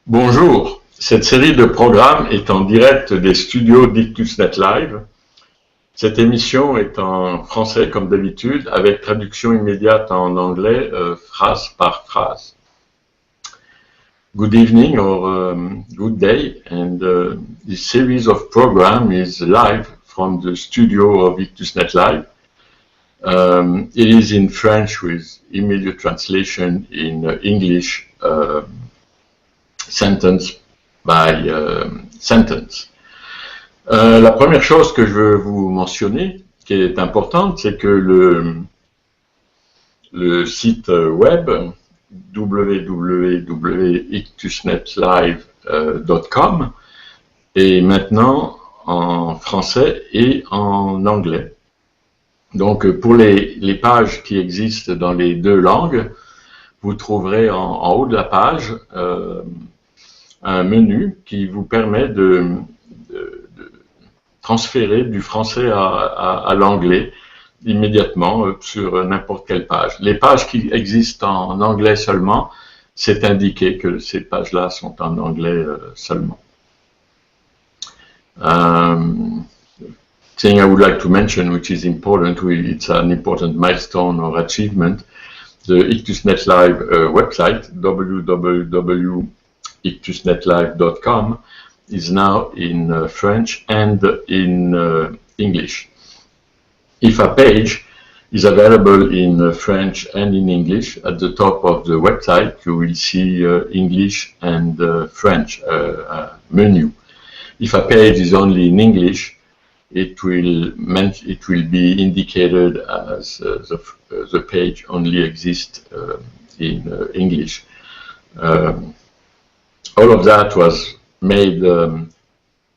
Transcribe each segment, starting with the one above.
Bonjour, cette série de programmes est en direct des studios d'IctusNet Live. Cette émission est en français comme d'habitude, avec traduction immédiate en anglais, phrase par phrase. Good evening or good day, and this series of program is live from the studio of IctusNet Live. It is in French with immediate translation in English sentence by sentence. La première chose que je veux vous mentionner, qui est importante, c'est que le site web www.ictusnetlive.com est maintenant en français et en anglais. Donc pour les pages qui existent dans les deux langues, vous trouverez en haut de la page un menu qui vous permet de transférer du français à l'anglais immédiatement sur n'importe quelle page. Les pages qui existent en anglais seulement, c'est indiqué que ces pages-là sont en anglais seulement. Thing I would like to mention, which is important, it's an important milestone or achievement. The IctusNet Live website, www.ictusnetlive.com, is now in French and in English. If a page is available in French and in English, at the top of the website you will see English and French menu. If a page is only in English, it will be indicated as the page only exists in English. All of that was made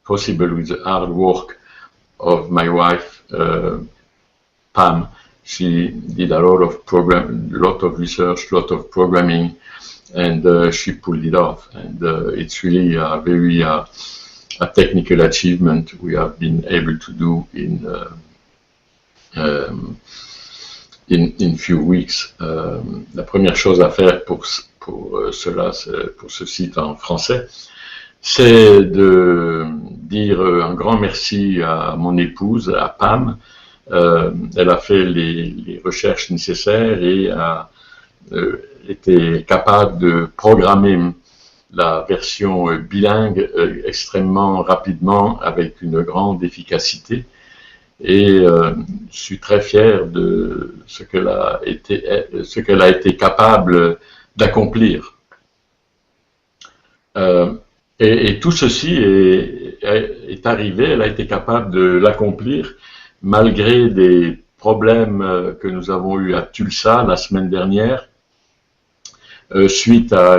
possible with the hard work of my wife, Pam. She did a lot of research, a lot of programming, and she pulled it off. And it's really a very a technical achievement we have been able to do in few weeks. La première chose à faire pour cela, pour ce site en français, c'est de dire un grand merci à mon épouse, à Pam. Elle a fait les recherches nécessaires et a été capable de programmer la version bilingue extrêmement rapidement avec une grande efficacité, et je suis très fier de ce qu'elle a été capable d'accomplir. Et tout ceci est arrivé, elle a été capable de l'accomplir malgré des problèmes que nous avons eus à Tulsa la semaine dernière, suite à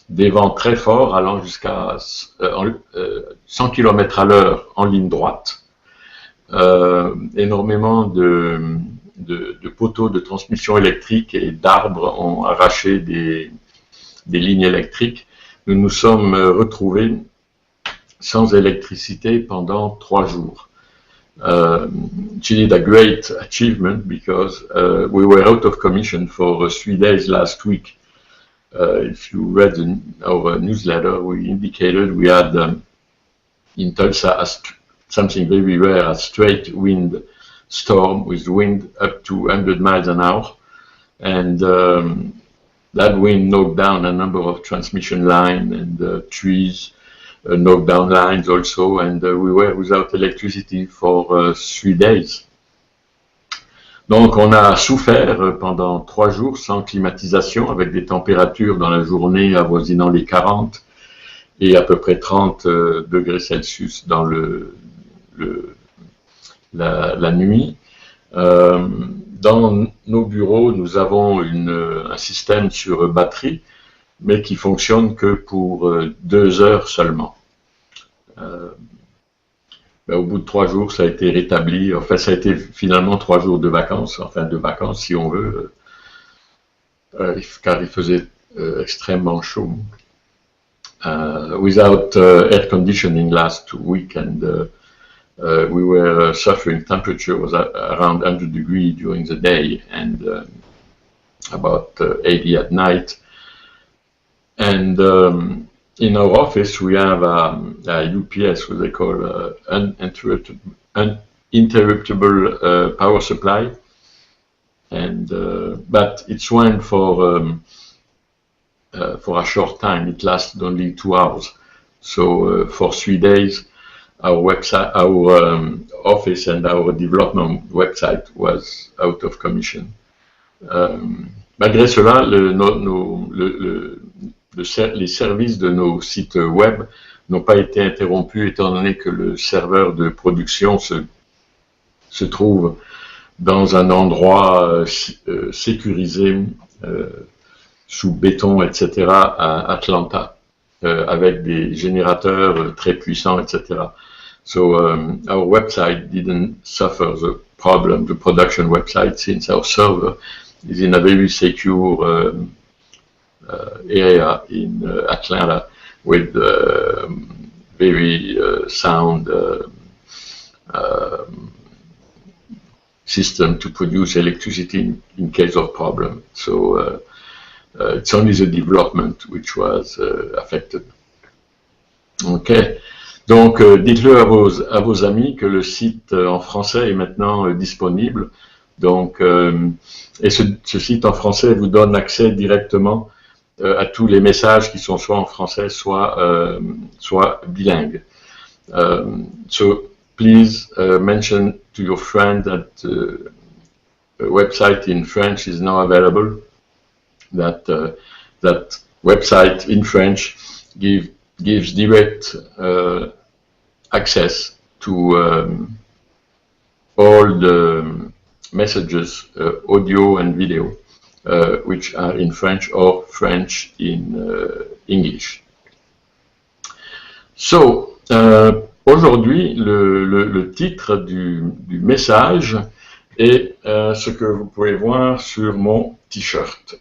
des vents très forts allant jusqu'à 100 km à l'heure en ligne droite. Énormément de poteaux de transmission électrique et d'arbres ont arraché des lignes électriques. Nous nous sommes retrouvés sans électricité pendant 3 jours. She did a great achievement because we were out of commission for 3 days last week. If you read our newsletter, we indicated we had in Tulsa something very rare, a straight wind storm with wind up to 100 miles an hour, and that wind knocked down a number of transmission lines and trees, knocked down lines also, and we were without electricity for 3 days. Donc on a souffert pendant 3 jours sans climatisation, avec des températures dans la journée avoisinant les 40 et à peu près 30 degrés Celsius dans la nuit. Dans nos bureaux, nous avons un système sur batterie, mais qui fonctionne que pour 2 heures seulement. Au bout de 3 jours, ça a été rétabli. Enfin, ça a été finalement 3 jours de vacances, enfin de vacances si on veut, car il faisait extrêmement chaud. Without air conditioning last week, and we were suffering temperatures around 100 degrees during the day and about 80 at night. And in our office, we have a UPS, what they call uninterruptible power supply. And but it's one for a short time. It lasted only 2 hours. So for 3 days, our website, our office and our development website was out of commission. Malgré cela, les services de nos sites web n'ont pas été interrompus étant donné que le serveur de production se trouve dans un endroit sécurisé sous béton, etc., à Atlanta, avec des générateurs très puissants, etc. So our website didn't suffer the problem, the production website, since our server is in a very secure area in Atlanta with very sound system to produce electricity in case of problem. So it's only the development which was affected. Okay. Donc, dites-le à vos amis que le site en français est maintenant disponible. Donc, et ce site en français vous donne accès directement à tous les messages qui sont soit en français, soit bilingues. So, please mention to your friend that a website in French is now available. That website in French gives direct access to all the messages, audio and video, which are in French or French in English. So, aujourd'hui, le titre du message est ce que vous pouvez voir sur mon t-shirt.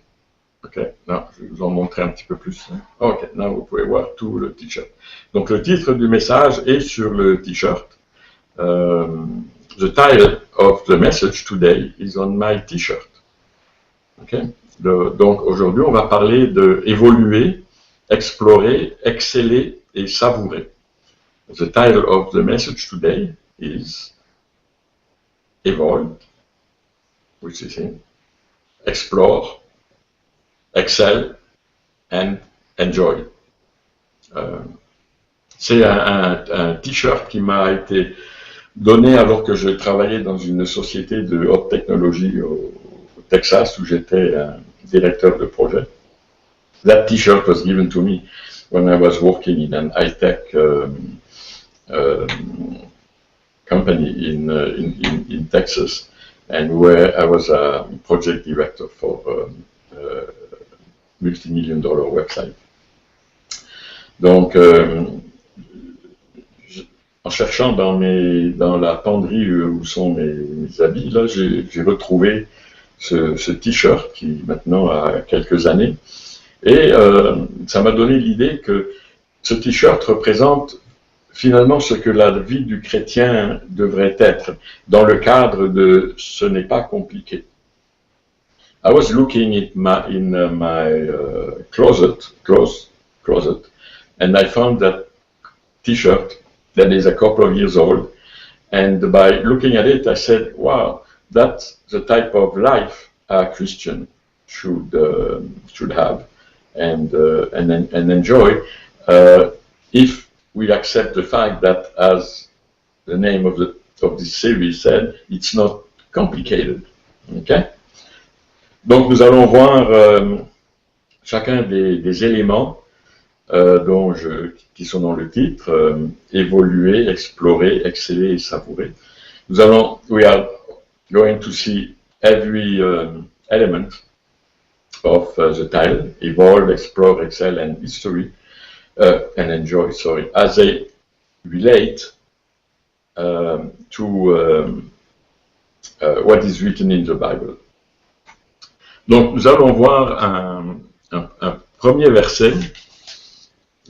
Ok, non, je vais vous en montrer un petit peu plus. Ok, là vous pouvez voir tout le t-shirt. Donc le titre du message est sur le t-shirt. The title of the message today is on my t-shirt. Ok, donc aujourd'hui on va parler de évoluer, explorer, exceller et savourer. The title of the message today is Evolve, which is in explore, excel and enjoy. C'est un t-shirt qui m'a été donné alors que je travaillais dans une société de haute technologie au Texas où j'étais un directeur de projet. That t-shirt was given to me when I was working in an high-tech company in Texas, and where I was a project director for multi-million-dollar website. Donc, en cherchant dans la penderie où sont mes habits, là, j'ai retrouvé ce t-shirt qui maintenant a quelques années, et ça m'a donné l'idée que ce t-shirt représente finalement ce que la vie du chrétien devrait être dans le cadre de « ce n'est pas compliqué ». I was looking in my closet, and I found that t-shirt that is a couple of years old. And by looking at it, I said, "Wow, that's the type of life a Christian should have and enjoy if we accept the fact that, as the name of this series said, it's not complicated." Okay. Donc nous allons voir chacun des éléments qui sont dans le titre, évoluer, explorer, exceller et savourer. We are going to see every element of the title, evolve, explore, excel and and enjoy, as they relate to what is written in the Bible. Donc, nous allons voir un premier verset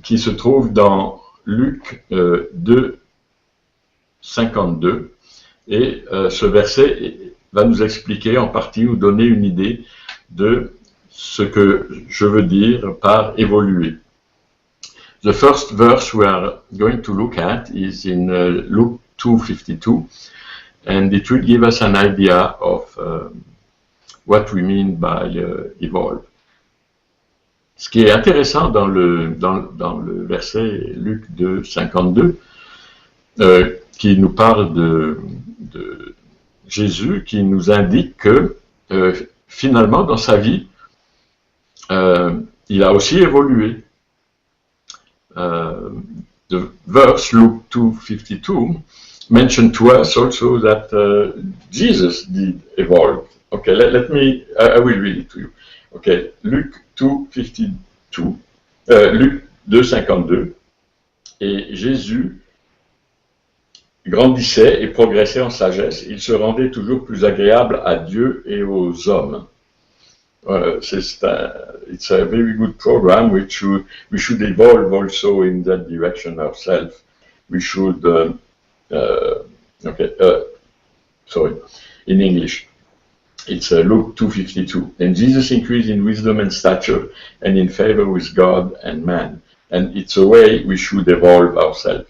qui se trouve dans Luc 2, 52. Et ce verset va nous expliquer en partie ou donner une idée de ce que je veux dire par évoluer. The first verse we are going to look at is in Luke 2:52, and it will give us an idea of what we mean by evolve. Ce qui est intéressant dans le verset Luc 2:52, qui nous parle de Jésus, qui nous indique que finalement dans sa vie, il a aussi évolué. The verse Luke 2:52 mentioned to us also that Jesus did evolve. Okay, I will read it to you. Okay, Luke 2:52, Luc 2:52, et Jésus grandissait et progressait en sagesse. Il se rendait toujours plus agréable à Dieu et aux hommes. It's a very good program. We should evolve also in that direction ourselves. We should, sorry, in English. It's Luke 2:52. And Jesus increased in wisdom and stature and in favor with God and man. And it's a way we should evolve ourselves.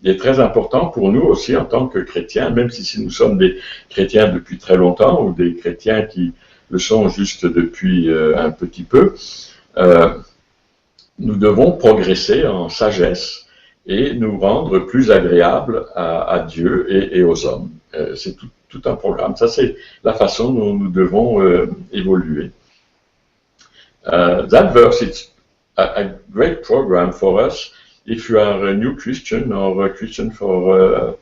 Il est très important pour nous aussi en tant que chrétiens, même si nous sommes des chrétiens depuis très longtemps ou des chrétiens qui le sont juste depuis un petit peu, nous devons progresser en sagesse et nous rendre plus agréables à Dieu et aux hommes. C'est tout un programme. Ça, c'est la façon dont nous devons évoluer. That verse is a great program for us if you are a new Christian or a Christian from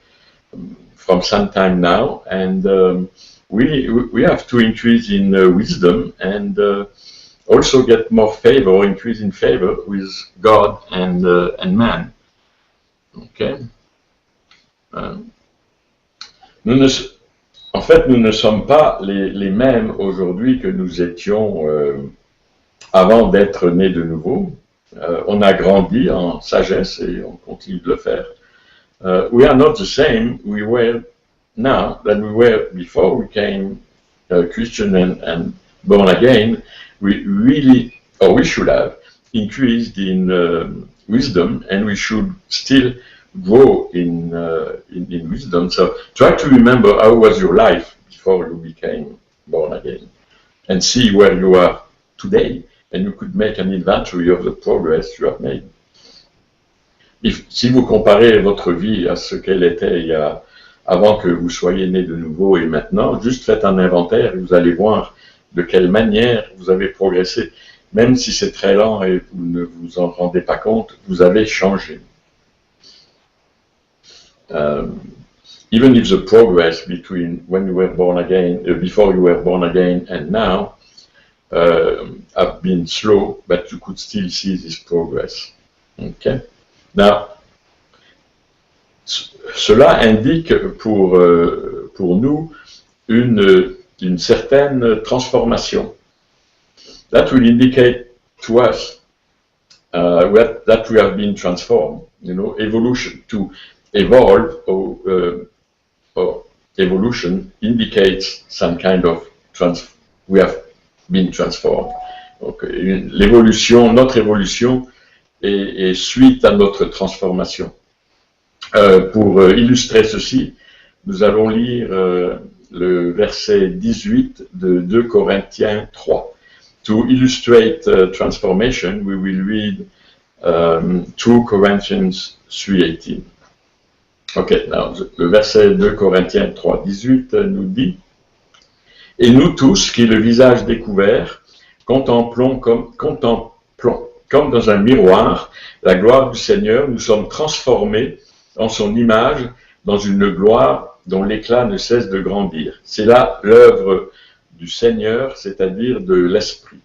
some time now, and we have to increase in wisdom and also get more favor, increase in favor with God and man. Okay. En fait, nous ne sommes pas les mêmes aujourd'hui que nous étions avant d'être nés de nouveau. On a grandi en sagesse et on continue de le faire. We are not the same we were now than we were before we became Christian and born again. We really, or we should have, increased in wisdom, and we should still grow in wisdom. So try to remember how was your life before you became born again, and see where you are today, and you could make an inventory of the progress you have made. Si vous comparez votre vie à ce qu'elle était avant que vous soyez né de nouveau et maintenant, juste faites un inventaire et vous allez voir de quelle manière vous avez progressé. Même si c'est très lent et vous ne vous en rendez pas compte, vous avez changé. Even if the progress between when you were born again, before you were born again and now have been slow, but you could still see this progress. Okay? Now, cela indique pour nous une certaine transformation. That will indicate to us that we have been transformed. You know, evolution, to evolve or evolution indicates some kind of we have been transformed. Okay. L'évolution, notre évolution est suite à notre transformation. Pour illustrer ceci, nous allons lire le verset 18 de 2 Corinthiens 3. To illustrate transformation, we will read 2 Corinthians 3:18. Ok, alors, le verset 2 Corinthiens 3:18 nous dit: Et nous tous, qui le visage découvert, contemplons comme dans un miroir la gloire du Seigneur, nous sommes transformés en son image, dans une gloire dont l'éclat ne cesse de grandir. C'est là l'œuvre du Seigneur, c'est-à-dire de l'Esprit.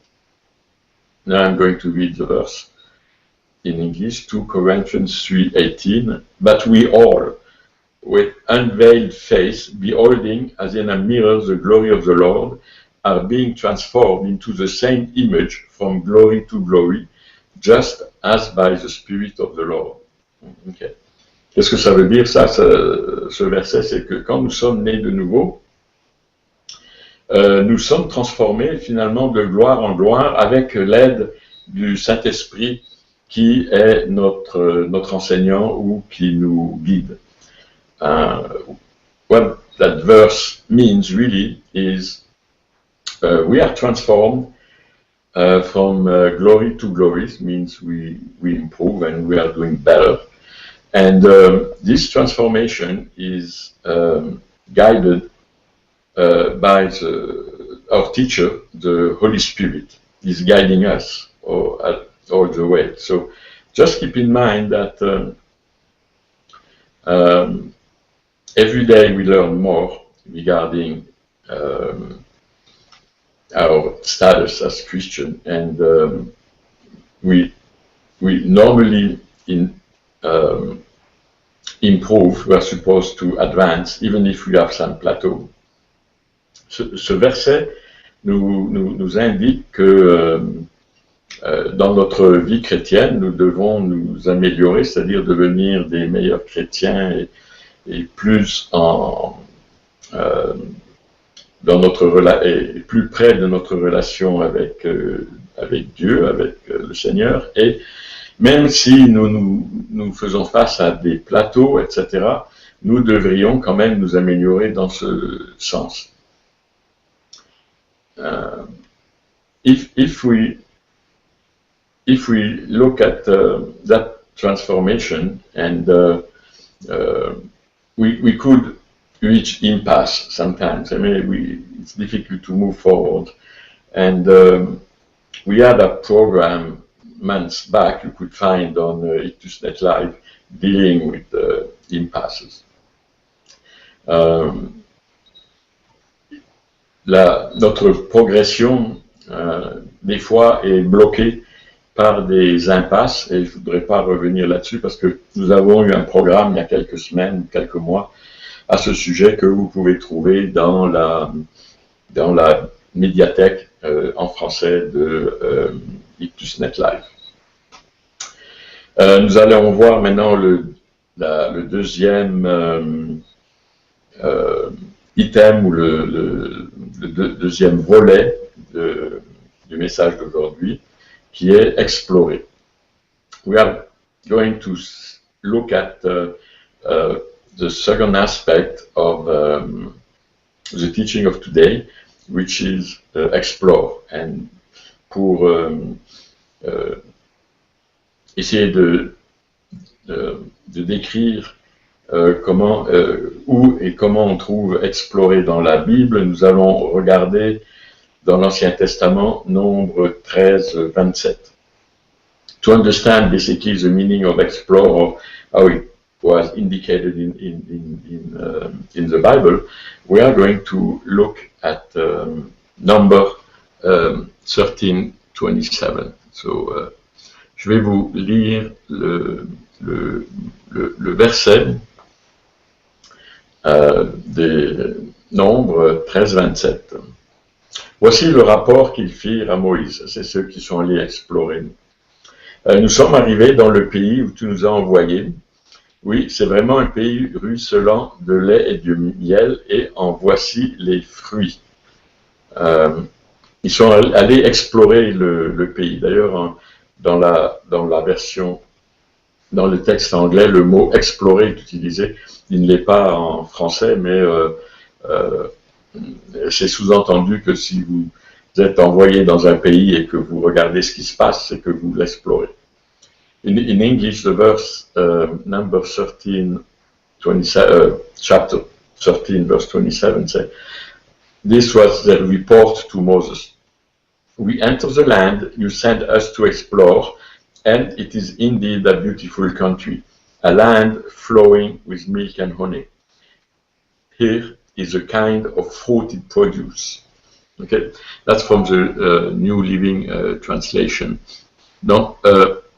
Now I'm going to read the verse in English, 2 Corinthians 3:18. But we all, with unveiled face, beholding as in a mirror the glory of the Lord, are being transformed into the same image from glory to glory, just as by the Spirit of the Lord. Okay. Qu'est-ce que ça veut dire, ça ce verset? C'est que quand nous sommes nés de nouveau, nous sommes transformés finalement de gloire en gloire avec l'aide du Saint-Esprit qui est notre enseignant ou qui nous guide. What that verse means really is we are transformed from glory to glory. It means we improve and we are doing better. And this transformation is guided by our teacher, the Holy Spirit. Is guiding us all the way. So just keep in mind that every day we learn more regarding our status as Christian, and we normally improve. We are supposed to advance, even if we have some plateau. Ce verset nous indique que dans notre vie chrétienne, nous devons nous améliorer, c'est-à-dire devenir des meilleurs chrétiens et plus plus près de notre relation avec Dieu, avec le Seigneur. Et même si nous faisons face à des plateaux, etc., nous devrions quand même nous améliorer dans ce sens. If we look at that transformation, and we could reach impasse sometimes. I mean, it's difficult to move forward. And we had a program months back you could find on IctusNet Live dealing with impasses. Notre progression, des fois, est bloquée par des impasses, et je ne voudrais pas revenir là-dessus parce que nous avons eu un programme il y a quelques semaines, quelques mois, à ce sujet que vous pouvez trouver dans la médiathèque en français de IctusNet Live. Nous allons voir maintenant le deuxième item ou le deuxième volet du message d'aujourd'hui, qui est explorer. We are going to look at the second aspect of the teaching of today, which is explore. And pour essayer de décrire comment, où et comment on trouve explorer dans la Bible, nous allons regarder dans l'Ancien Testament, Nombre 13, 27. To understand basically the meaning of explore, or how it was indicated in the Bible, we are going to look at Number 13, 27. So, je vais vous lire le verset des Nombres 13, 27. Voici le rapport qu'ils firent à Moïse. C'est ceux qui sont allés explorer. Nous sommes arrivés dans le pays où tu nous as envoyés. Oui, c'est vraiment un pays ruisselant de lait et de miel, et en voici les fruits. Ils sont allés explorer le pays. D'ailleurs, dans la version, dans le texte anglais, le mot explorer est utilisé. Il ne l'est pas en français, mais c'est sous-entendu que si vous êtes envoyé dans un pays et que vous regardez ce qui se passe, c'est que vous l'explorez. In English, the verse number 13, 27, chapter 13, verse 27 says, this was the report to Moses. We enter the land you sent us to explore, and it is indeed a beautiful country, a land flowing with milk and honey. Here is a kind of fruited produce. Okay, that's from the New Living Translation. Donc,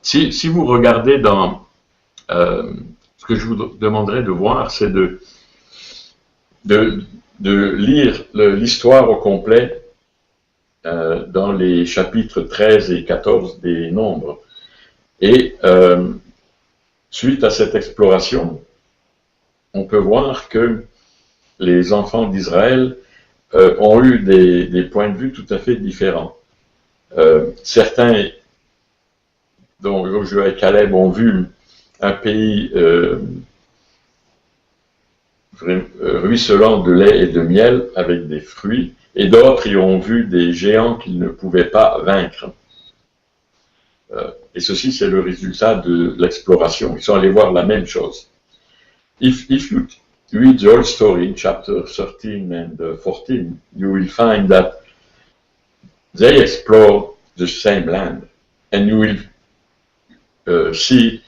si vous regardez dans ce que je vous demanderais de voir, c'est de lire l'histoire au complet dans les chapitres 13 et 14 des Nombres. Et suite à cette exploration, on peut voir que les enfants d'Israël ont eu des points de vue tout à fait différents. Certains, dont Joshua et Caleb, ont vu un pays ruisselant de lait et de miel avec des fruits, et d'autres y ont vu des géants qu'ils ne pouvaient pas vaincre. Et ceci, c'est le résultat de l'exploration. Ils sont allés voir la même chose. If you read the whole story in chapter 13 and 14, you will find that they explore the same land, and you will see,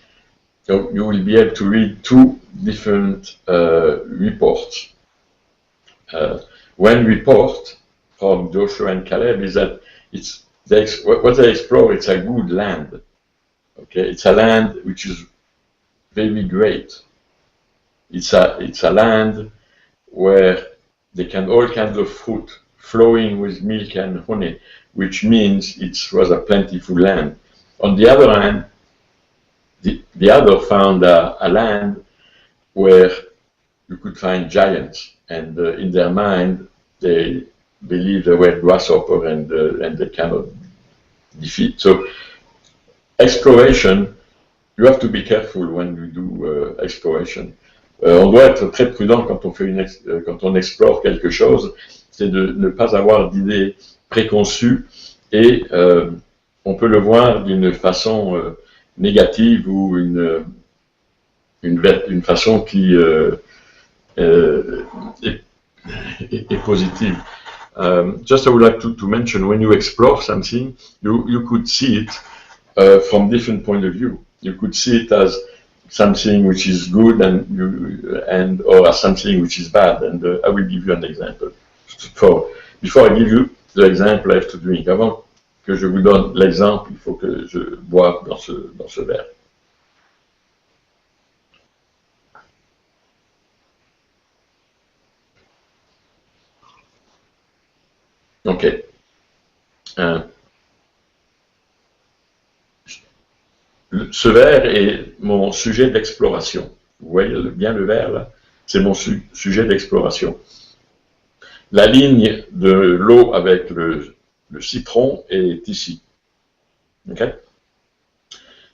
you will be able to read two different reports. One report from Joshua and Caleb is that what they explore, it's a good land. Okay, it's a land which is very great. It's a land where they can all kinds of fruit flowing with milk and honey, which means it was a plentiful land. On the other hand, the other found a land where you could find giants, and in their mind they believed they were grasshopper and they cannot defeat. So exploration, you have to be careful when you do exploration. On doit être très prudent quand on explore quelque chose, c'est de ne pas avoir d'idées préconçues, et on peut le voir d'une façon négative ou une façon qui est positive. Just I would like to mention, when you explore something, you could see it from different point of view. You could see it as something which is good or as something which is bad. And I will give you an example. Before I give you the example, I have to drink. Avant que je vous donne l'exemple, il faut que je boive dans ce verre. Ok. Ce verre est mon sujet d'exploration. Vous voyez bien le verre là? C'est mon sujet d'exploration. La ligne de l'eau avec le citron est ici. Okay?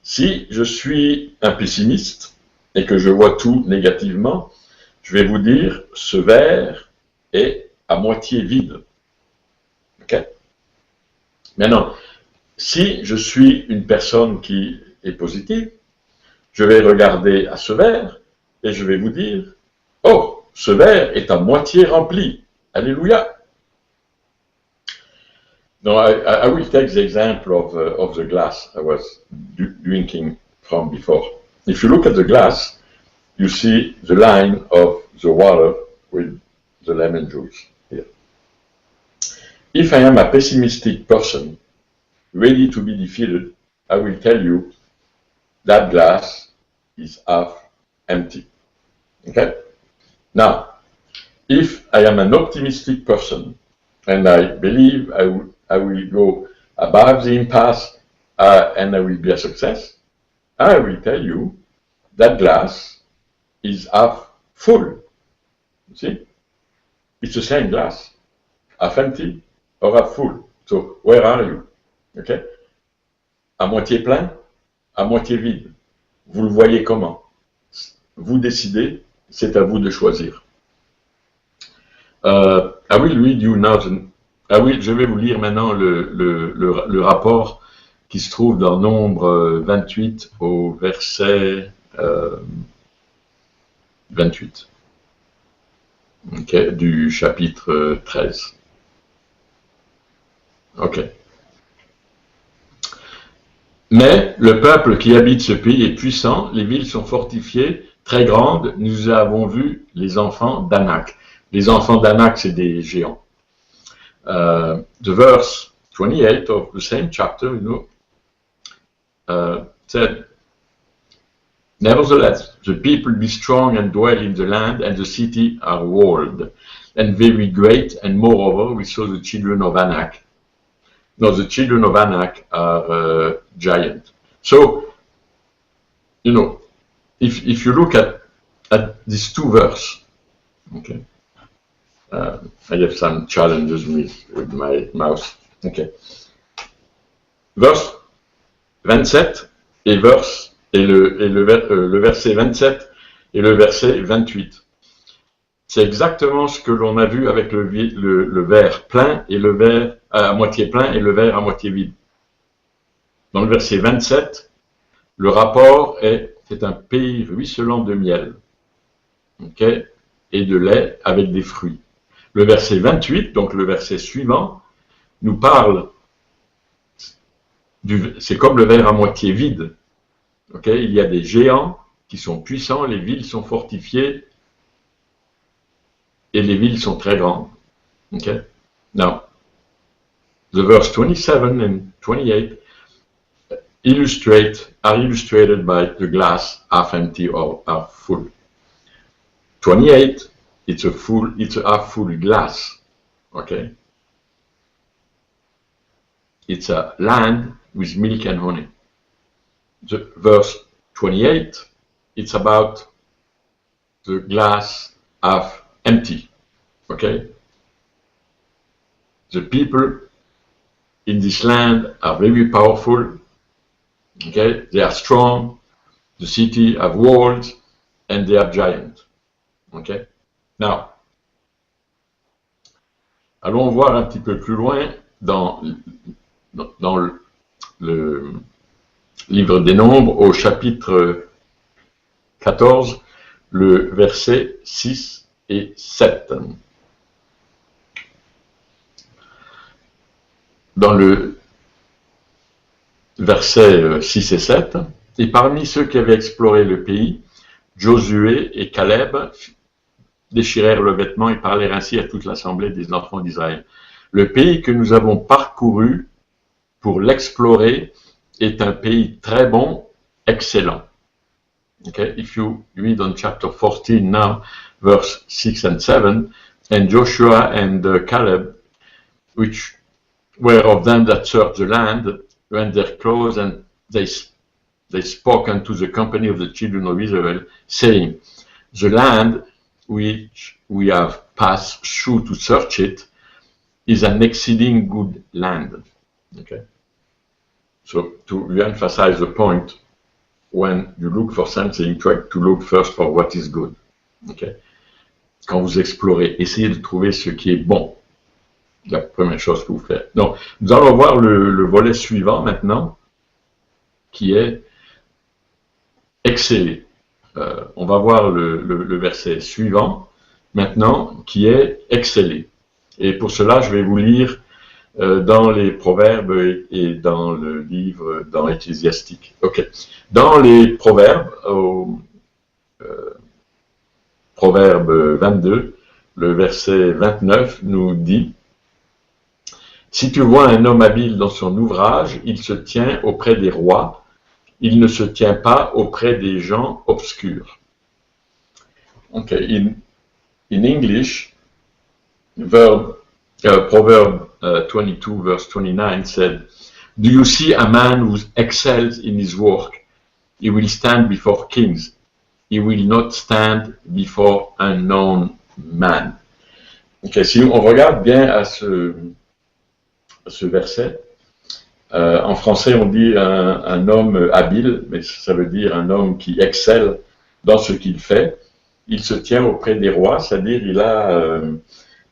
Si je suis un pessimiste et que je vois tout négativement, je vais vous dire, ce verre est à moitié vide. Okay? Maintenant, si je suis une personne qui est positive, je vais regarder à ce verre et je vais vous dire, oh, ce verre est à moitié rempli. Alléluia. Now, I will take the example of the glass I was drinking from before. If you look at the glass, you see the line of the water with the lemon juice here. If I am a pessimistic person, ready to be defeated, I will tell you that glass is half empty. Okay? Now, if I am an optimistic person and I believe I will go above the impasse and I will be a success, I will tell you that glass is half full. You see? It's the same glass, half empty or half full. So, where are you? Okay? À moitié plein, à moitié vide. Vous le voyez comment? Vous décidez, c'est à vous de choisir. I will read you now. Je vais vous lire maintenant le rapport qui se trouve dans Nombre 28 au verset 28 du chapitre 13. Ok. Mais le peuple qui habite ce pays est puissant, les villes sont fortifiées, très grandes, nous avons vu les enfants d'Anak. Les enfants d'Anak, c'est des géants. The verse 28 of the same chapter, said, Nevertheless, the people be strong and dwell in the land, and the city are walled, and very great, and moreover, we saw the children of Anak. No, the children of Anak are giant. So, if you look at these two verses, okay, I have some challenges with my mouse. Okay. Verse 27 et le verset 27 et le verset 28. C'est exactement ce que l'on a vu avec le verre plein et le verre à moitié plein et le verre à moitié vide. Dans le verset 27, le rapport c'est un pays ruisselant de miel, okay, et de lait avec des fruits. Le verset 28, donc le verset suivant, nous parle, c'est comme le verre à moitié vide. Okay, il y a des géants qui sont puissants, les villes sont fortifiées et les villes sont très grandes. Okay? Now, the verse 27 and 28 are illustrated by the glass half empty or half full. 28, it's a half full glass. Okay? It's a land with milk and honey. The verse 28, it's about the glass half empty. Okay? The people in this land are very powerful. Okay? They are strong. The city have walls and they have giants. Okay? Now, allons voir un petit peu plus loin dans le livre des Nombres au chapitre 14, le verset 6 et 7. Dans le verset 6 et 7, et parmi ceux qui avaient exploré le pays, Josué et Caleb déchirèrent le vêtement et parlèrent ainsi à toute l'assemblée des enfants d'Israël. Le pays que nous avons parcouru pour l'explorer est un pays très bon, excellent. Okay, if you read on chapter 14 now, verse 6 and 7, and Joshua and Caleb, which were of them that served the land, rent their clothes, and they spoke unto the company of the children of Israel, saying, the land which we have passed through to search it is an exceeding good land. Okay. So to re-emphasize the point, when you look for something, try to look first for what is good. Okay. Quand vous explorez, essayez de trouver ce qui est bon. La première chose que vous faites. Donc, nous allons voir le volet suivant maintenant, qui est exceller. On va voir le verset suivant maintenant, qui est exceller. Et pour cela, je vais vous lire dans les Proverbes et dans le livre, dans Ecclésiastique. Ok. Dans les Proverbes, au Proverbe 22, le verset 29 nous dit: si tu vois un homme habile dans son ouvrage, il se tient auprès des rois, il ne se tient pas auprès des gens obscurs. Okay. In English, Proverb 22 verse 29 said, do you see a man who excels in his work? He will stand before kings. He will not stand before an unknown man. Okay, si on regarde bien à ce verset, en français on dit un homme habile, mais ça veut dire un homme qui excelle dans ce qu'il fait. Il se tient auprès des rois, c'est-à-dire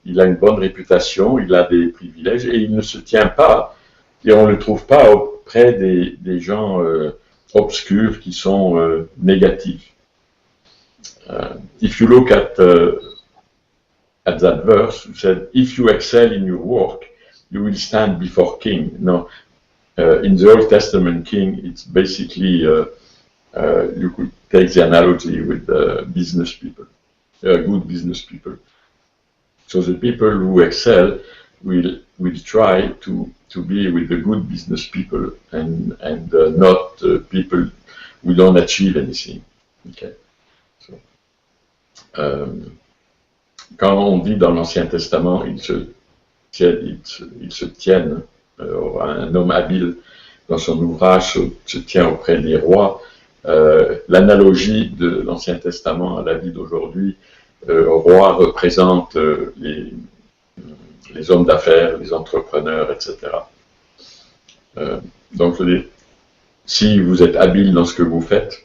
il a une bonne réputation, il a des privilèges et il ne se tient pas, et on ne le trouve pas auprès des gens obscurs qui sont négatifs. If you look at that verse, it said, if you excel in your work, you will stand before king. No, in the Old Testament, king, it's basically, you could take the analogy with business people, good business people. So the people who excel will try to be with the good business people and not people who don't achieve anything. Okay. So, quand on dit dans l'Ancien Testament, ils se tiennent, un homme habile dans son ouvrage se tient auprès des rois. L'analogie de l'Ancien Testament à la vie d'aujourd'hui, roi représente les hommes d'affaires, les entrepreneurs, etc. Donc, je veux dire, si vous êtes habile dans ce que vous faites,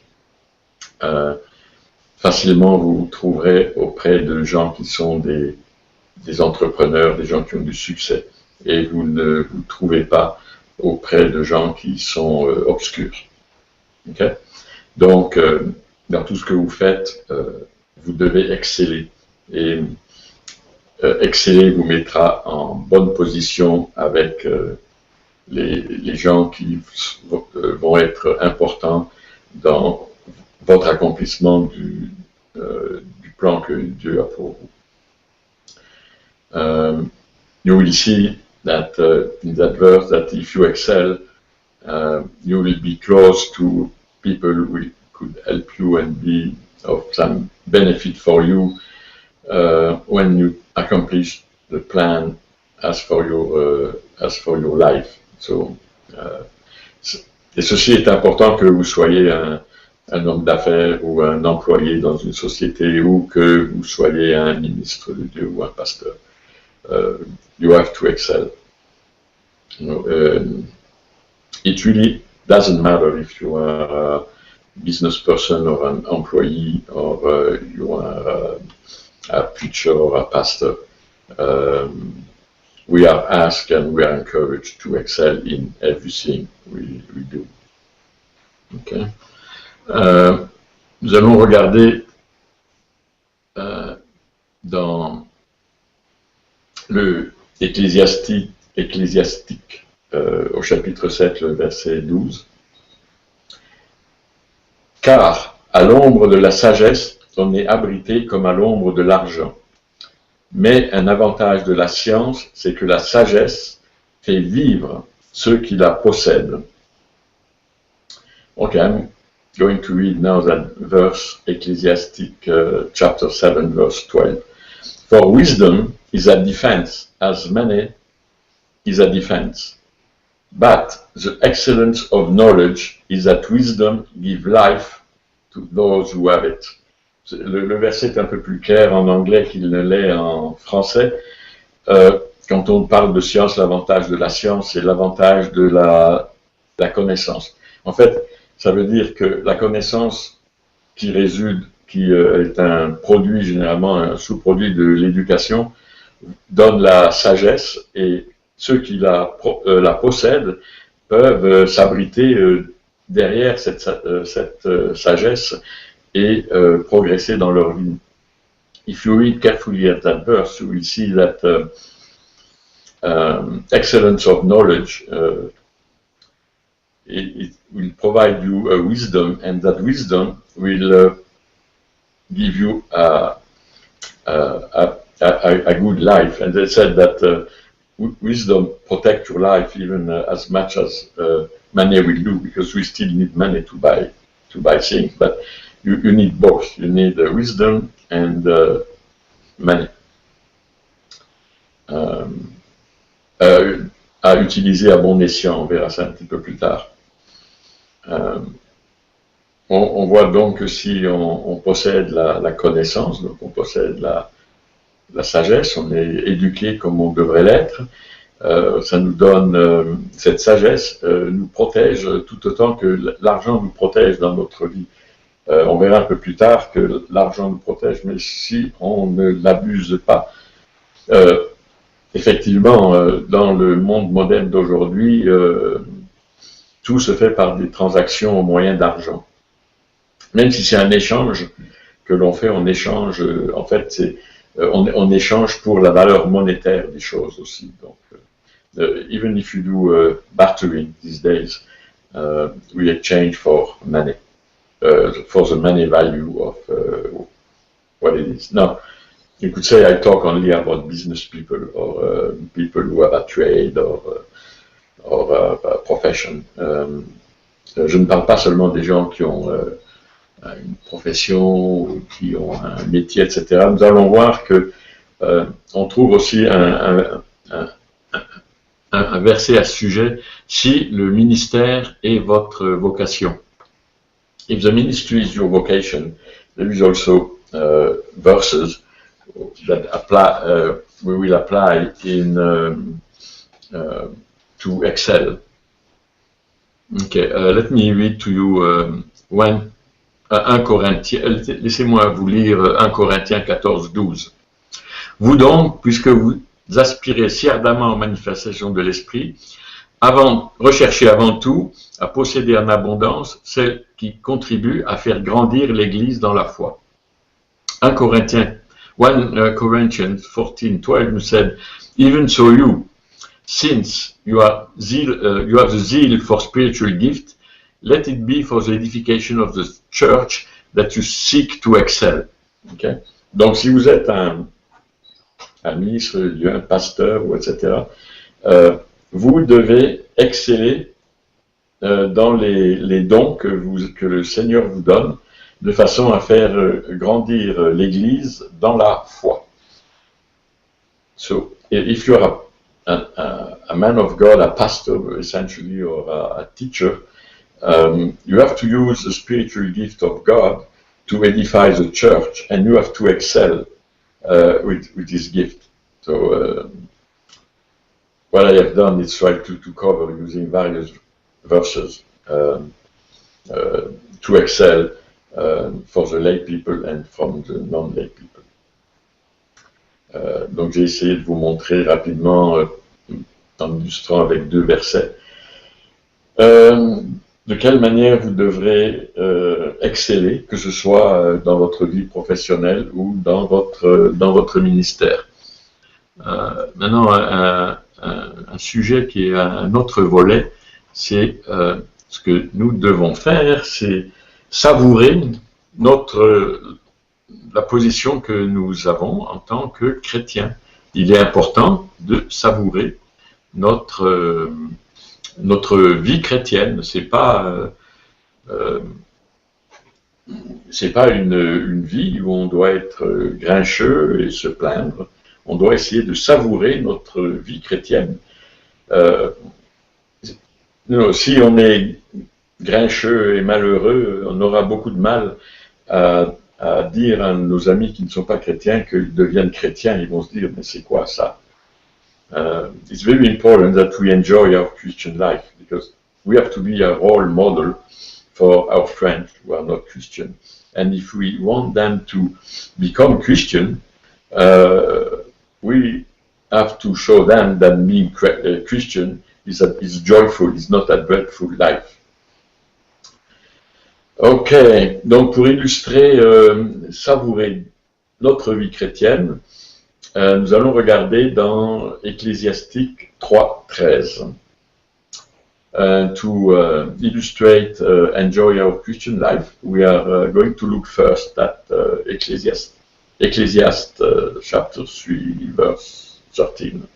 facilement vous vous trouverez auprès de gens qui sont des entrepreneurs, des gens qui ont du succès, et vous ne vous trouvez pas auprès de gens qui sont obscurs. Okay? Donc, dans tout ce que vous faites, vous devez exceller. Et exceller vous mettra en bonne position avec les gens qui vont être importants dans votre accomplissement du plan que Dieu a pour vous. You will see that in that verse that if you excel, you will be close to people who could help you and be of some benefit for you when you accomplish the plan as for your life. So, et ceci est important que vous soyez un homme d'affaires ou un employé dans une société ou que vous soyez un ministre de Dieu ou un pasteur. You have to excel. It really doesn't matter if you are a business person or an employee or you are a preacher or a pastor. We are asked and we are encouraged to excel in everything we do. Okay. Nous allons regarder dans le Ecclésiastique au chapitre 7, le verset 12. Car à l'ombre de la sagesse, on est abrité comme à l'ombre de l'argent. Mais un avantage de la science, c'est que la sagesse fait vivre ceux qui la possèdent. Okay, I'm going to read now that verse, Ecclesiastic chapter 7, verse 12. For wisdom is a defense, as money is a defense. But the excellence of knowledge is that wisdom gives life to those who have it. Le verset est un peu plus clair en anglais qu'il ne l'est en français. Quand on parle de science, l'avantage de la science, c'est l'avantage de la connaissance. En fait, ça veut dire que la connaissance qui est un produit, généralement un sous-produit de l'éducation, donne la sagesse, et ceux qui la possèdent peuvent s'abriter derrière cette sagesse et progresser dans leur vie. If you read carefully at that verse, you will see that excellence of knowledge it will provide you a wisdom, and that wisdom will give you a good life. And they said that wisdom protects your life even as much as money will do, because we still need money to buy things. But you need both. You need wisdom and money. À utiliser à bon escient, on verra ça un petit peu plus tard. On voit donc que si on possède la connaissance, donc on possède la sagesse, on est éduqué comme on devrait l'être, ça nous donne, cette sagesse nous protège tout autant que l'argent nous protège dans notre vie. On verra un peu plus tard que l'argent nous protège, mais si on ne l'abuse pas. Effectivement, dans le monde moderne d'aujourd'hui, tout se fait par des transactions au moyen d'argent. Même si c'est un échange que l'on fait, on échange, en fait, on échange pour la valeur monétaire des choses aussi. Donc, even if you do bartering these days, we exchange for money, for the money value of what it is. Now, you could say I talk only about business people or people who have a trade or a profession. Je ne parle pas seulement des gens qui ont une profession, qui ont un métier, etc. Nous allons voir que on trouve aussi un verset à ce sujet, si le ministère est votre vocation. If the ministry is your vocation, there is also verses that apply, we will apply in to Excel. Okay, let me read to you 1 Corinthiens, laissez-moi vous lire 1 Corinthiens 14, 12. Vous donc, puisque vous aspirez si ardemment aux manifestations de l'Esprit, recherchez avant tout à posséder en abondance celles qui contribuent à faire grandir l'Église dans la foi. 1 Corinthians 14, 12 nous said, even so you, since you have the zeal for spiritual gift, let it be for the edification of the church that you seek to excel. Okay? Donc, si vous êtes un ministre de Dieu, un pasteur, etc., vous devez exceller dans les dons que le Seigneur vous donne, de façon à faire grandir l'Église dans la foi. So, if you're a man of God, a pastor essentially, or a teacher, you have to use the spiritual gift of God to edify the church, and you have to excel with this gift. So, what I have done is try to cover using various verses to excel for the lay people and from the non-lay people. Donc j'ai essayé de vous montrer rapidement, en illustrant avec 2 versets, de quelle manière vous devrez exceller, que ce soit dans votre vie professionnelle ou dans votre ministère. Maintenant, un sujet qui est un autre volet, c'est ce que nous devons faire, c'est savourer la position que nous avons en tant que chrétiens. Il est important de savourer notre vie chrétienne. C'est pas une vie où on doit être grincheux et se plaindre. On doit essayer de savourer notre vie chrétienne. Si on est grincheux et malheureux, on aura beaucoup de mal à dire à nos amis qui ne sont pas chrétiens qu'ils deviennent chrétiens. Ils vont se dire, mais c'est quoi ça? It's very important that we enjoy our Christian life, because we have to be a role model for our friends who are not Christian. And if we want them to become Christian, we have to show them that being Christian is joyful, is not a dreadful life. Ok, donc pour illustrer, savourer notre vie chrétienne, nous allons regarder dans Ecclésiastique 3:13. To illustrate, enjoy our Christian life, we are going to look first at Ecclésiastes chapter 3, verse 13.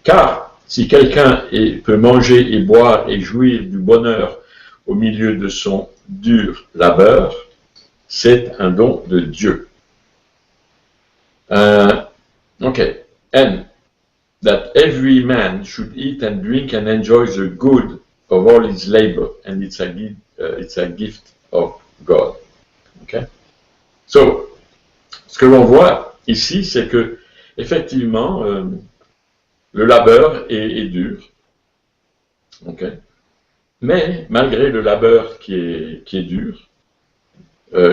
Car si quelqu'un peut manger et boire et jouir du bonheur au milieu de son dur labeur, c'est un don de Dieu. Okay, and that every man should eat and drink and enjoy the good of all his labor, and it's a gift of God. Okay? So, ce que l'on voit ici, c'est que effectivement, le labeur est dur. Okay? Mais malgré le labeur qui est dur,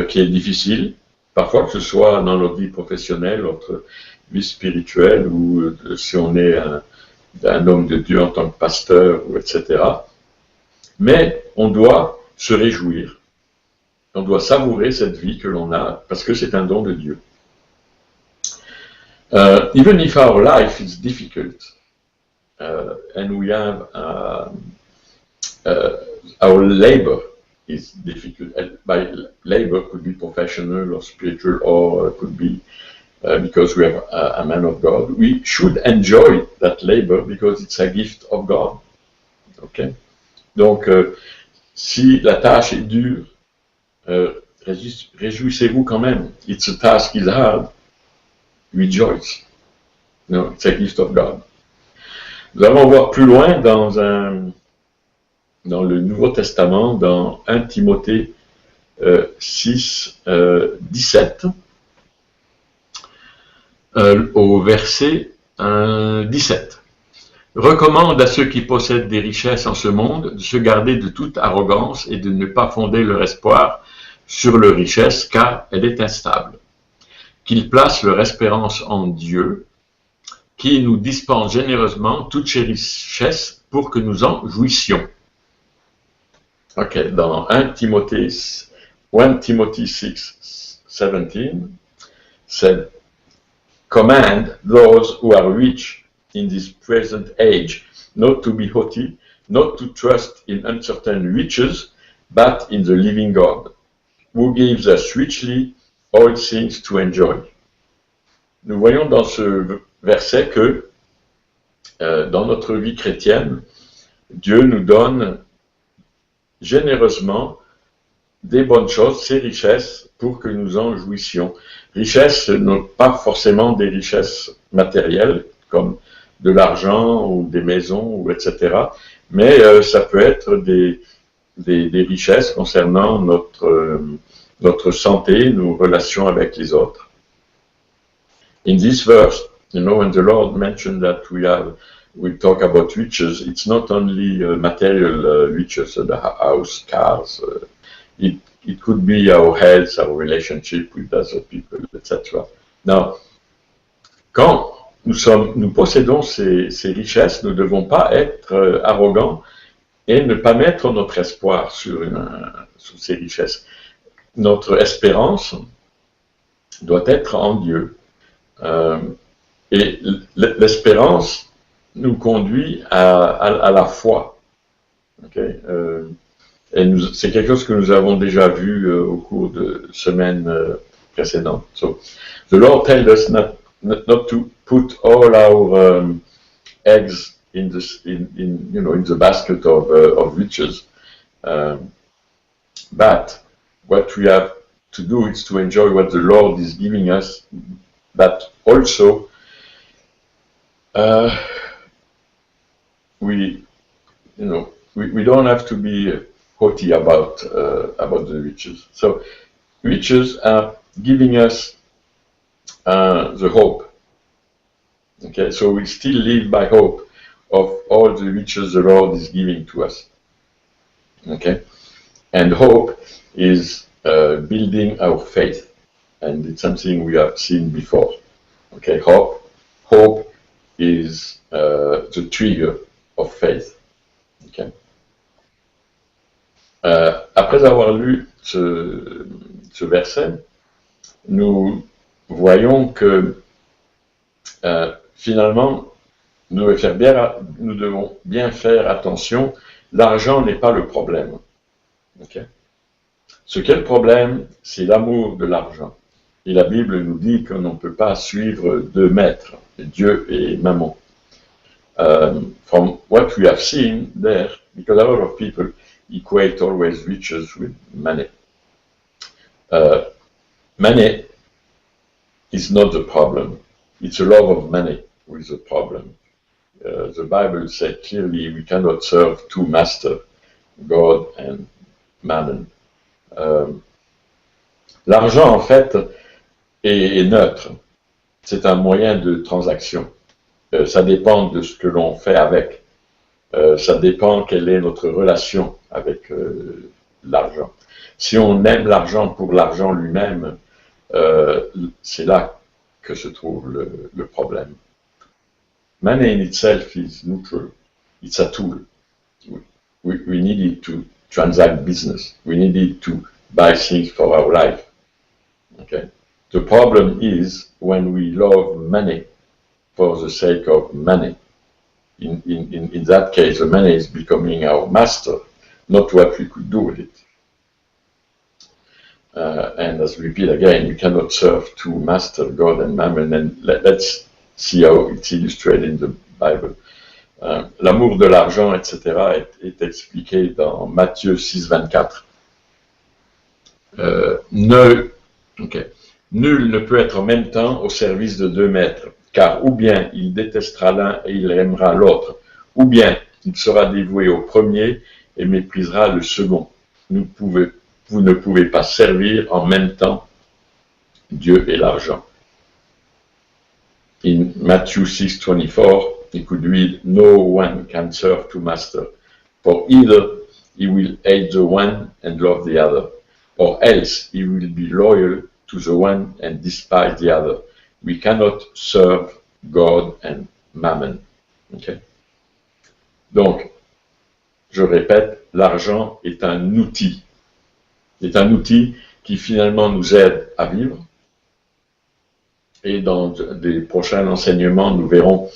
qui est difficile, parfois que ce soit dans notre vie professionnelle, notre vie spirituelle, ou si on est un homme de Dieu en tant que pasteur, etc. Mais on doit se réjouir, on doit savourer cette vie que l'on a, parce que c'est un don de Dieu. Even if our life is difficult, and we have our labor is difficult. By labor could be professional or spiritual, or could be because we have a man of God. We should enjoy that labor because it's a gift of God. Okay? Donc, si la tâche est dure, réjouissez-vous quand même. It's a task is hard. Rejoice. No, it's a gift of God. Nous allons voir plus loin dans le Nouveau Testament, dans 1 Timothée 6, 17. au verset 17. Recommande à ceux qui possèdent des richesses en ce monde de se garder de toute arrogance et de ne pas fonder leur espoir sur leur richesse, car elle est instable. Qu'ils placent leur espérance en Dieu, qui nous dispense généreusement toutes ses richesses pour que nous en jouissions. Ok, dans 1 Timothée 6:17, said, command those who are rich in this present age not to be haughty, not to trust in uncertain riches, but in the living God, who gives us richly all things to enjoy. Nous voyons dans ce verset que dans notre vie chrétienne, Dieu nous donne généreusement des bonnes choses, ses richesses, pour que nous en jouissions. Richesses, non pas forcément des richesses matérielles, comme de l'argent ou des maisons, ou etc. Mais ça peut être des richesses concernant notre santé, nos relations avec les autres. In this verse, when the Lord mentioned that we talk about riches, it's not only material riches, the house, cars. It could be our health, our relationship with other people, etc. Now, quand nous possédons ces richesses, nous ne devons pas être arrogants et ne pas mettre notre espoir sur ces richesses. Notre espérance doit être en Dieu. Et l'espérance nous conduit à la foi. Okay? Et c'est quelque chose que nous avons déjà vu au cours de semaines précédentes. So, the Lord tells us not to put all our eggs in the basket of riches, but what we have to do is to enjoy what the Lord is giving us, but also we don't have to be haughty about the riches. So riches are giving us the hope. Okay, so we still live by hope of all the riches the Lord is giving to us. Okay, and hope is building our faith, and it's something we have seen before. Okay, hope is the trigger of faith. Okay. Après avoir lu ce verset, nous voyons que finalement, nous devons bien faire attention. L'argent n'est pas le problème. Okay? Ce qu'est le problème, c'est l'amour de l'argent. Et la Bible nous dit qu'on ne peut pas suivre deux maîtres, Dieu et Mammon. From what we have seen there, because a lot of people equate always riches with money. Money is not the problem. It's a love of money who is the problem. The Bible said clearly we cannot serve two masters, God and Mammon. L'argent, en fait, est neutre. C'est un moyen de transaction. Ça dépend de ce que l'on fait avec. Ça dépend quelle est notre relation avec l'argent. Si on aime l'argent pour l'argent lui-même, c'est là que se trouve le problème. Money in itself is neutral. It's a tool. We need it to transact business. We need it to buy things for our life. Okay? The problem is when we love money for the sake of money. In that case, the money is becoming our master, not what we could do with it. And as we repeat again, we cannot serve two masters, God and Mammon. And let's see how it's illustrated in the Bible. L'amour de l'argent, etc., est expliqué dans Matthieu 6:24. Nul ne peut être en même temps au service de deux maîtres, car ou bien il détestera l'un et il aimera l'autre, ou bien il sera dévoué au premier et méprisera le second. Vous ne pouvez pas servir en même temps Dieu et l'argent. in Matthew 6:24, he could read, "No one can serve two masters, for either he will hate the one and love the other, or else he will be loyal to the one and despise the other. We cannot serve God and Mammon." Okay? Donc, je répète, l'argent est un outil. C'est un outil qui finalement nous aide à vivre. Et dans des prochains enseignements, nous verrons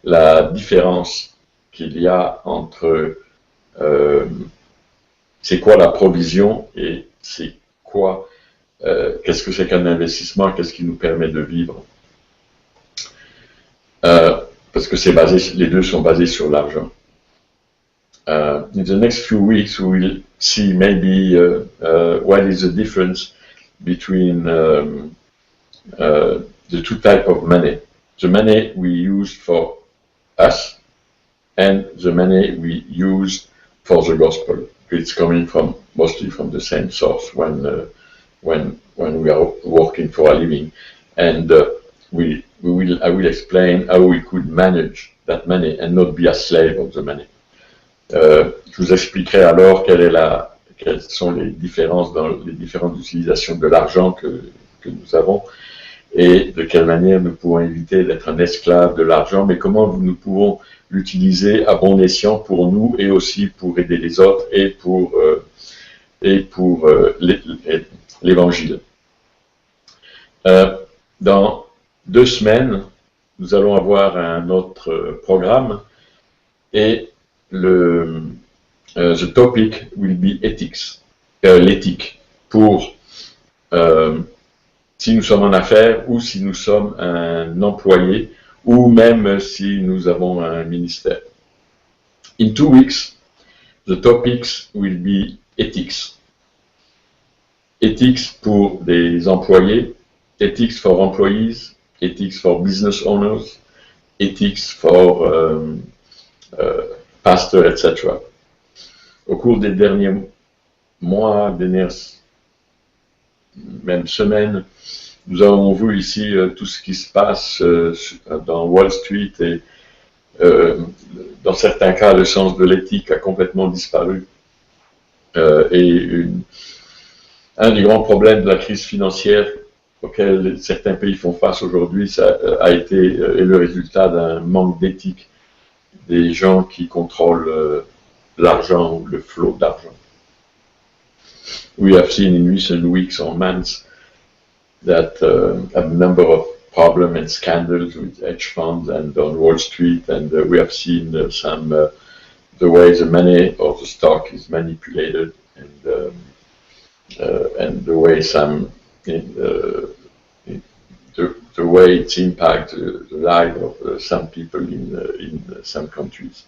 la différence qu'il y a entre c'est quoi la provision et c'est quoi, qu'est-ce que c'est qu'un investissement, qu'est-ce qui nous permet de vivre. Parce que c'est basé, les deux sont basés sur l'argent. In the next few weeks, we will see maybe what is the difference between the two types of money. The money we use for us and the money we use for the gospel. It's coming from mostly from the same source when we are working for a living. And I will explain how we could manage that money and not be a slave of the money. Je vous expliquerai alors quelles sont les différences dans les différentes utilisations de l'argent que nous avons et de quelle manière nous pouvons éviter d'être un esclave de l'argent, mais comment nous pouvons l'utiliser à bon escient pour nous et aussi pour aider les autres et pour l'évangile. Dans 2 semaines, nous allons avoir un autre programme et the topic will be ethics, l'éthique, pour si nous sommes en affaires ou si nous sommes un employé ou même si nous avons un ministère. In 2 weeks, the topics will be ethics. Ethics pour des employés, ethics for employees, ethics for business owners, ethics for pastors, etc. Au cours des derniers mois, dernières même semaines, nous avons vu ici tout ce qui se passe dans Wall Street et dans certains cas, le sens de l'éthique a complètement disparu. Et un des grands problèmes de la crise financière auquel certains pays font face aujourd'hui, ça a été le résultat d'un manque d'éthique des gens qui contrôlent l'argent ou le flot d'argent. We have seen in recent weeks or months that a number of problems and scandals with hedge funds and on Wall Street, and we have seen the way the money or the stock is manipulated, and the way the way it impacts the life of some people in some countries.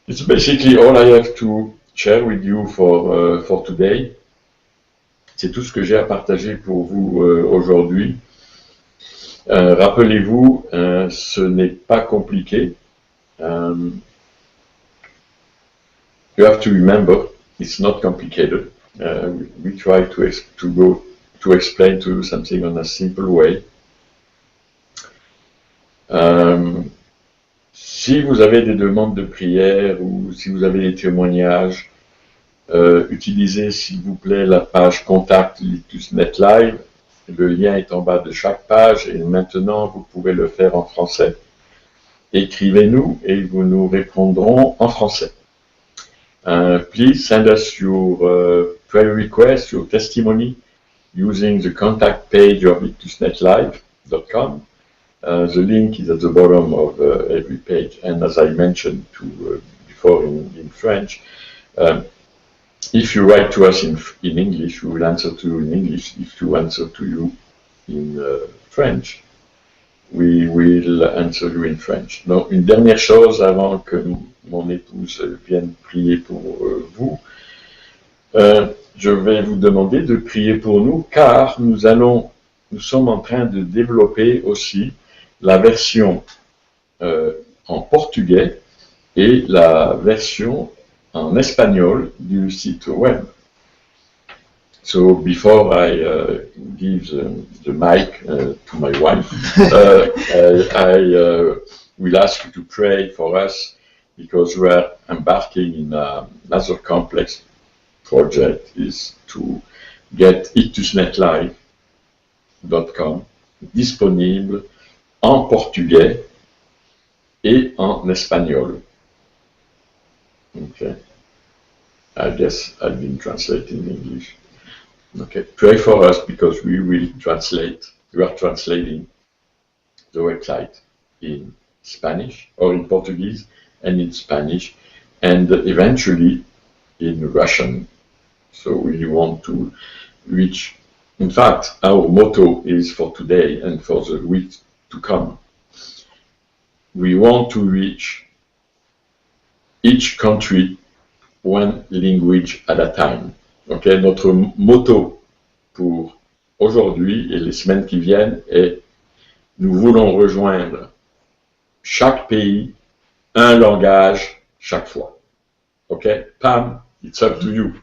It's basically all I have to share with you for today. C'est tout ce que j'ai à partager pour vous aujourd'hui. Rappelez-vous, ce n'est pas compliqué. You have to remember, it's not complicated. We try to explain to you something on a simple way. Si vous avez des demandes de prière ou si vous avez des témoignages, utilisez s'il vous plaît la page Contact Litusnet Live. Le lien est en bas de chaque page et maintenant vous pouvez le faire en français. Écrivez-nous et vous nous répondrons en français. Please send us your prayer request, your testimony using the contact page of litusnetlive.com. The link is at the bottom of every page, and as I mentioned before in French, if you write to us in English, we will answer to you in English. If you answer to you in French, we will answer you in French. Donc, une dernière chose avant que mon épouse vienne prier pour vous, je vais vous demander de prier pour nous, car nous sommes en train de développer aussi la version en portugais et la version en espagnol du site web. So before I give the mic to my wife, I will ask you to pray for us because we are embarking in another complex project is to get ictusnetlive.com disponible en portugais et en espagnol. Okay. I guess I've been translating in English. Okay. Pray for us because we will translate. We are translating the website in Spanish or in Portuguese and in Spanish and eventually in Russian. So we want to reach. In fact, our motto is for today and for the week to come. We want to reach each country one language at a time. Okay? Notre motto pour aujourd'hui et les semaines qui viennent est nous voulons rejoindre chaque pays, un langage chaque fois. Okay? Pam, it's up to you.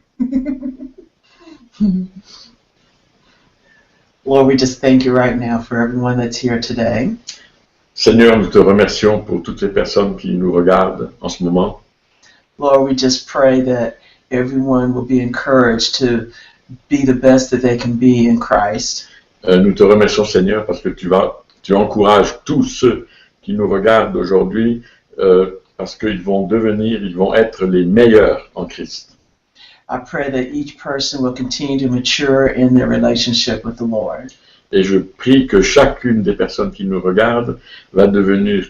Lord, we just thank you right now for everyone that's here today. Seigneur, nous te remercions pour toutes les personnes qui nous regardent en ce moment. Lord, we just pray that everyone will be encouraged to be the best that they can be in Christ. Nous te remercions, Seigneur, parce que tu encourages tous ceux qui nous regardent aujourd'hui parce qu'ils vont être les meilleurs en Christ. I pray that each person will continue to mature in their relationship with the Lord. Et je prie que chacune des personnes qui nous regardent va devenir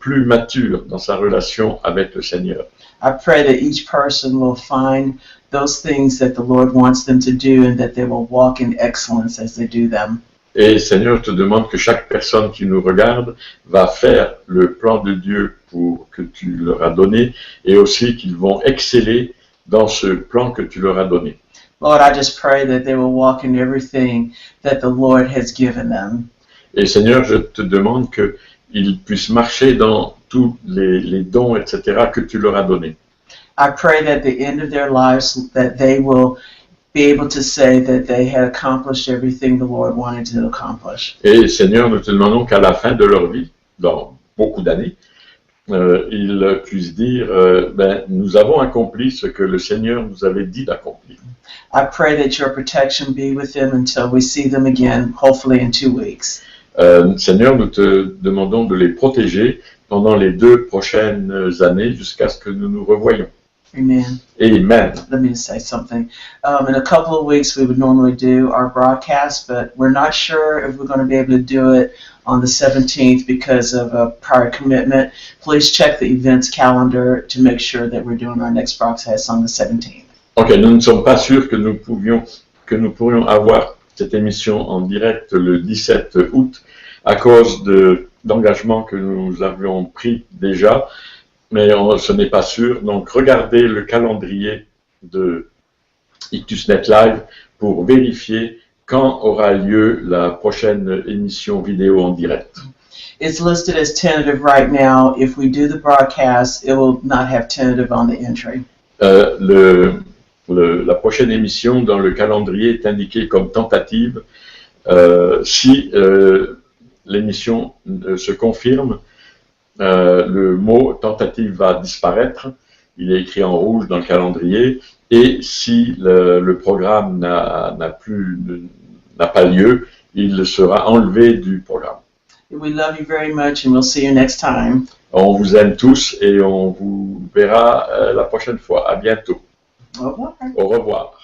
plus mature dans sa relation avec le Seigneur. I pray that each person will find those things that the Lord wants them to do and that they will walk in excellence as they do them. Et Seigneur, je te demande que chaque personne qui nous regarde va faire le plan de Dieu que tu leur as donné et aussi qu'ils vont exceller dans ce plan que tu leur as donné. Lord, I just pray that they will walk in everything that the Lord has given them. Et Seigneur, je te demande qu'ils puissent marcher dans tous les dons, etc., que tu leur as donnés. I pray that at the end of their lives that they will be able to say that they had accomplished everything the Lord wanted to accomplish. Et Seigneur, nous te demandons qu'à la fin de leur vie, dans beaucoup d'années, ils puissent dire, nous avons accompli ce que le Seigneur nous avait dit d'accomplir. I pray that your protection be with them until we see them again, hopefully in 2 weeks. Seigneur, nous te demandons de les protéger pendant les 2 prochaines années jusqu'à ce que nous nous revoyions. Amen. Amen. Let me just say something. In a couple of weeks, we would normally do our broadcast, but we're not sure if we're going to be able to do it on the 17th because of a prior commitment. Please check the events calendar to make sure that we're doing our next broadcast on the 17th. Ok, nous ne sommes pas sûrs que nous pourrions avoir cette émission en direct le 17 août à cause d'engagements que nous avions pris déjà, mais ce n'est pas sûr. Donc, regardez le calendrier de IctusNet Live pour vérifier quand aura lieu la prochaine émission vidéo en direct. It's listed as tentative right now. If we do the broadcast, it will not have tentative on the entry. La prochaine émission dans le calendrier est indiquée comme tentative. Si l'émission se confirme, le mot tentative va disparaître. Il est écrit en rouge dans le calendrier. Et si le programme n'a pas lieu, il sera enlevé du programme. We love you very much and we'll see you next time. On vous aime tous et on vous verra la prochaine fois. À bientôt. Au revoir. Au revoir.